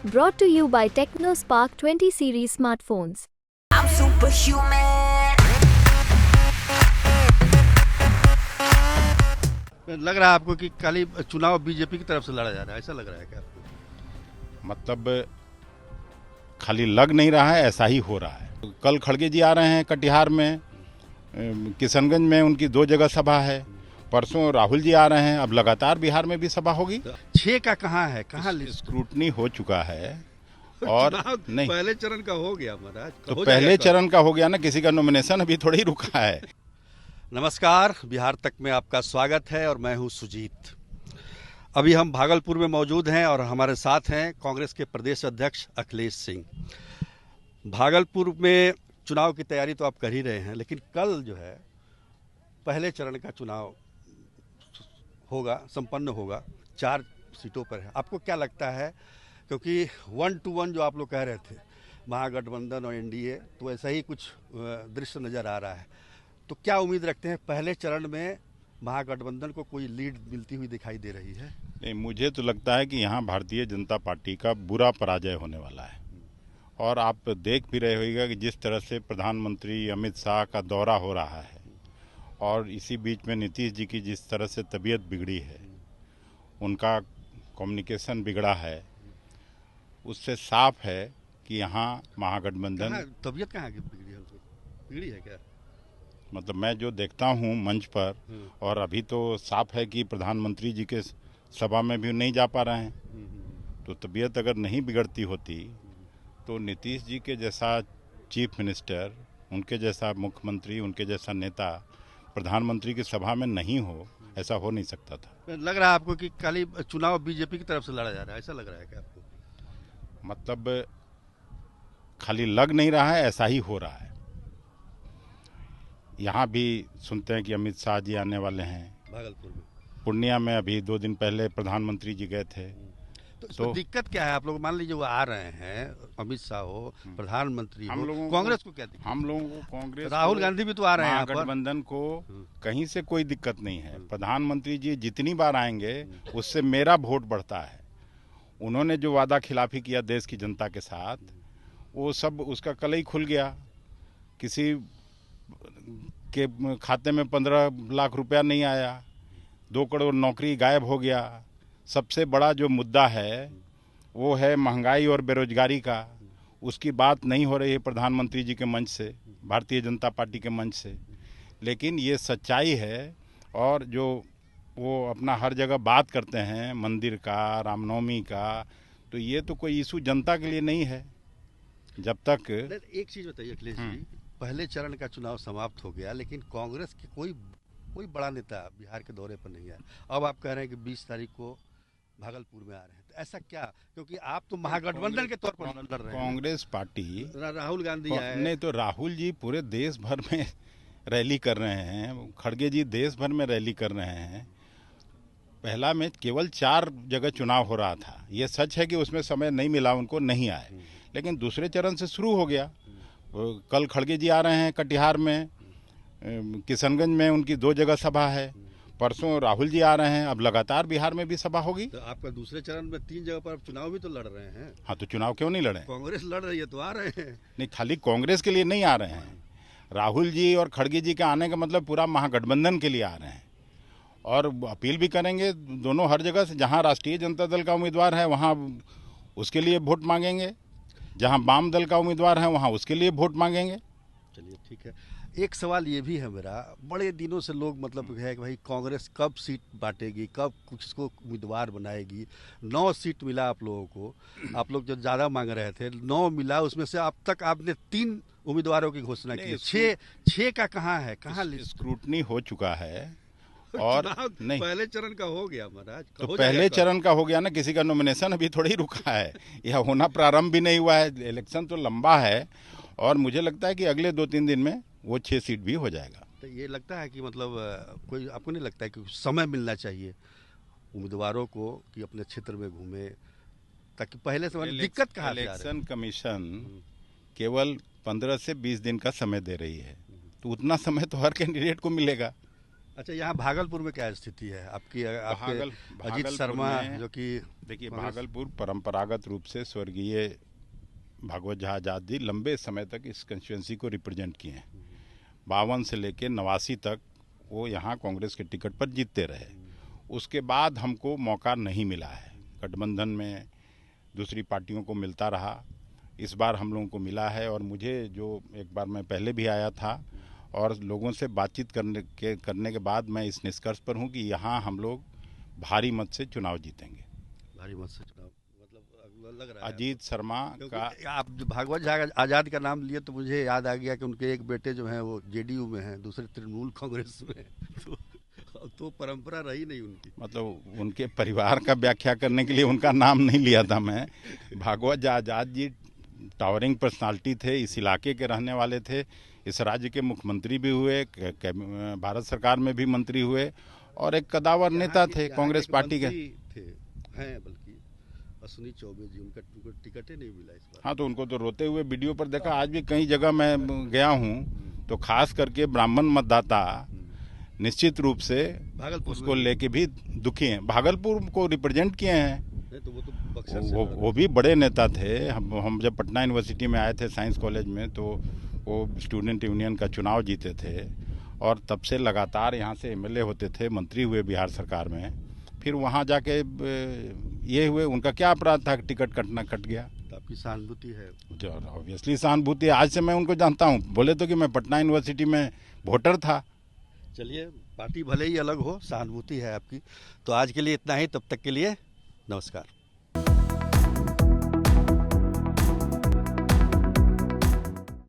Brought to you by TechnoSpark 20 series smartphones. I'm superhuman. लग रहा है आपको कि खाली चुनाव बीजेपी की तरफ से लड़ा जा रहा है, ऐसा लग रहा है क्या आपको? मतलब खाली लग नहीं रहा है, ऐसा ही हो रहा है। कल खड़गे जी आ रहे हैं कटिहार में, किशनगंज में उनकी 2 जगह सभा है, परसों राहुल जी आ रहे हैं, अब लगातार बिहार में भी सभा होगी। 6 का कहाँ है, कहाँ लिस्ट? स्क्रूटनी हो चुका है और नहीं, पहले चरण का हो गया महाराज, तो हो पहले जाएगा। चरण का हो गया ना, किसी का नॉमिनेशन अभी थोड़ा ही रुका है। नमस्कार, बिहार तक में आपका स्वागत है और मैं हूं सुजीत। अभी हम भागलपुर में मौजूद हैं और हमारे साथ हैं कांग्रेस के प्रदेश अध्यक्ष अखिलेश सिंह। भागलपुर में चुनाव की तैयारी तो आप कर ही रहे हैं, लेकिन कल जो है पहले चरण का चुनाव होगा, संपन्न होगा, 4 सीटों पर है। आपको क्या लगता है, क्योंकि 1 to 1 जो आप लोग कह रहे थे महागठबंधन और एनडीए, तो ऐसा ही कुछ दृश्य नज़र आ रहा है, तो क्या उम्मीद रखते हैं पहले चरण में महागठबंधन को कोई लीड मिलती हुई दिखाई दे रही है? नहीं, मुझे तो लगता है कि यहाँ भारतीय जनता पार्टी का बुरा पराजय होने वाला है। और आप देख भी रहे होइएगा कि जिस तरह से प्रधानमंत्री अमित शाह का दौरा हो रहा है और इसी बीच में नीतीश जी की जिस तरह से तबीयत बिगड़ी है, उनका कम्युनिकेशन बिगड़ा है, उससे साफ है कि यहाँ महागठबंधन। तबीयत कहाँ की बिगड़ी है क्या? मतलब मैं जो देखता हूँ मंच पर, और अभी तो साफ है कि प्रधानमंत्री जी के सभा में भी नहीं जा पा रहे हैं, तो तबीयत अगर नहीं बिगड़ती होती तो नीतीश जी के जैसा चीफ मिनिस्टर, उनके जैसा मुख्यमंत्री, उनके जैसा नेता प्रधानमंत्री की सभा में नहीं हो, ऐसा हो नहीं सकता था। लग रहा है आपको कि खाली चुनाव बीजेपी की तरफ से लड़ा जा रहा है, ऐसा लग रहा है क्या आपको? मतलब खाली लग नहीं रहा है, ऐसा ही हो रहा है। यहाँ भी सुनते हैं कि अमित शाह जी आने वाले हैं भागलपुर में। पूर्णिया में अभी 2 दिन पहले प्रधानमंत्री जी गए थे। तो दिक्कत क्या है? आप लोग मान लीजिए वो आ रहे हैं, अमित शाह हो, प्रधानमंत्री हम हो, लोगों कांग्रेस को क्या दिक्कत? हम लोगों को कांग्रेस, राहुल गांधी भी तो आ रहे हैं यहाँ पर। गठबंधन को कहीं से कोई दिक्कत नहीं है। प्रधानमंत्री जी जितनी बार आएंगे उससे मेरा वोट बढ़ता है। उन्होंने जो वादा खिलाफी किया देश की जनता के साथ, वो सब उसका कल ही खुल गया। किसी के खाते में 15 लाख रुपया नहीं आया, 2 करोड़ नौकरी गायब हो गया। सबसे बड़ा जो मुद्दा है वो है महंगाई और बेरोजगारी का, उसकी बात नहीं हो रही है प्रधानमंत्री जी के मंच से, भारतीय जनता पार्टी के मंच से। लेकिन ये सच्चाई है, और जो वो अपना हर जगह बात करते हैं मंदिर का, रामनवमी का, तो ये तो कोई इशू जनता के लिए नहीं है। जब तक एक चीज बताइए अखिलेश जी, पहले चरण का चुनाव समाप्त हो गया, लेकिन कांग्रेस के कोई बड़ा नेता बिहार के दौरे पर नहीं आया। अब आप कह रहे हैं कि 20 तारीख को भागलपुर में आ रहे हैं, तो ऐसा क्या? क्योंकि आप तो महागठबंधन के तौर पर लड़ रहे हैं। कांग्रेस पार्टी, राहुल गांधी आए नहीं तो राहुल जी पूरे देश भर में रैली कर रहे हैं, खड़गे जी देश भर में रैली कर रहे हैं। पहला में केवल 4 जगह चुनाव हो रहा था, ये सच है कि उसमें समय नहीं मिला, उनको नहीं आए, लेकिन दूसरे चरण से शुरू हो गया। कल खड़गे जी आ रहे हैं कटिहार में, किशनगंज में उनकी 2 जगह सभा है, परसों राहुल जी आ रहे हैं, अब लगातार बिहार में भी सभा होगी। तो आपका दूसरे चरण में 3 जगह पर चुनाव भी तो लड़ रहे हैं। हाँ, तो चुनाव क्यों नहीं लड़े? कांग्रेस लड़ रही है तो आ रहे हैं। नहीं, खाली कांग्रेस के लिए नहीं आ रहे हैं। राहुल जी और खड़गे जी के आने का मतलब पूरा महागठबंधन के लिए आ रहे हैं, और अपील भी करेंगे दोनों हर जगह से। जहाँ राष्ट्रीय जनता दल का उम्मीदवार है वहाँ उसके लिए वोट मांगेंगे, जहाँ वाम दल का उम्मीदवार है वहाँ उसके लिए वोट मांगेंगे। चलिए ठीक है। एक सवाल ये भी है मेरा, बड़े दिनों से लोग मतलब है कि भाई कांग्रेस कब सीट बांटेगी, कब किसको उम्मीदवार बनाएगी। 9 सीट मिला आप लोगों को, आप लोग जो ज़्यादा मांग रहे थे 9 मिला, उसमें से अब तक आपने 3 उम्मीदवारों की घोषणा की है। 6 का कहाँ है, कहाँ लिस्ट? स्क्रूटनी हो चुका है और नहीं, पहले चरण का हो गया महाराज, तो पहले चरण का हो गया ना, किसी का नॉमिनेशन अभी थोड़ा ही रुका है, यह होना प्रारंभ भी नहीं हुआ है। इलेक्शन तो लंबा है और मुझे लगता है कि अगले 2-3 दिन में वो 6 सीट भी हो जाएगा। तो ये लगता है कि मतलब कोई आपको नहीं लगता है कि समय मिलना चाहिए उम्मीदवारों को कि अपने क्षेत्र में घूमे, ताकि पहले से दिक्कत कहाँ से आ रही है? इलेक्शन कमीशन केवल 15 से 20 दिन का समय दे रही है, तो उतना समय तो हर कैंडिडेट को मिलेगा। अच्छा, यहाँ भागलपुर में क्या स्थिति है आपकी? आपके अजीत भागलपुर शर्मा में जो कि देखिए, कांग्रेस- भागलपुर परंपरागत रूप से स्वर्गीय भागवत झा आजाद जी लंबे समय तक इस कंस्टिट्यूंसी को रिप्रेजेंट किए हैं। 52 से लेकर 89 तक वो यहाँ कांग्रेस के टिकट पर जीतते रहे। उसके बाद हमको मौका नहीं मिला है। गठबंधन में दूसरी पार्टियों को मिलता रहा, इस बार हम लोगों को मिला है। और मुझे जो एक बार मैं पहले भी आया था और लोगों से बातचीत करने के बाद मैं इस निष्कर्ष पर हूँ कि यहाँ हम लोग भारी मत से चुनाव जीतेंगे। भारी मत से चुनाव मतलब लग रहा है अजीत शर्मा क्योंकि का आप जो भागवत झा आजाद का नाम लिए तो मुझे याद आ गया कि उनके एक बेटे जो हैं वो जेडीयू में हैं, दूसरे तृणमूल कांग्रेस में हैं। तो परंपरा रही नहीं उनकी। मतलब उनके परिवार का व्याख्या करने के लिए उनका नाम नहीं लिया था मैं। भागवत झा आजाद जी टावरिंग पर्सनालिटी थे, इस इलाके के रहने वाले थे, इस राज्य के मुख्यमंत्री भी हुए, भारत सरकार में भी मंत्री हुए और एक कदावर नेता थे कांग्रेस पार्टी के। थे हैं बल्कि अश्विनी चौबे जी, उनका टिकट ही नहीं मिला इस बार। हाँ, तो उनको तो रोते हुए वीडियो पर देखा। आज भी कई जगह मैं गया हूँ तो खास करके ब्राह्मण मतदाता निश्चित रूप से भागलपुर उसको में- लेके भी दुखी हैं। भागलपुर को रिप्रेजेंट किए हैं, नहीं तो वो तो बक्सर से वो भी बड़े नेता थे। हम जब पटना यूनिवर्सिटी में आए थे साइंस कॉलेज में तो वो स्टूडेंट यूनियन का चुनाव जीते थे और तब से लगातार यहाँ से एमएलए होते थे, मंत्री हुए बिहार सरकार में। फिर वहाँ जाके ये हुए, उनका क्या अपराध था कि टिकट कट गया? तो आपकी सहानुभूति है। जो ऑब्वियसली सहानुभूति, आज से मैं उनको जानता हूँ। बोले तो कि मैं पटना यूनिवर्सिटी में वोटर था। चलिए, पार्टी भले ही अलग हो, सहानुभूति है आपकी। तो आज के लिए इतना ही, तब तक के लिए नमस्कार।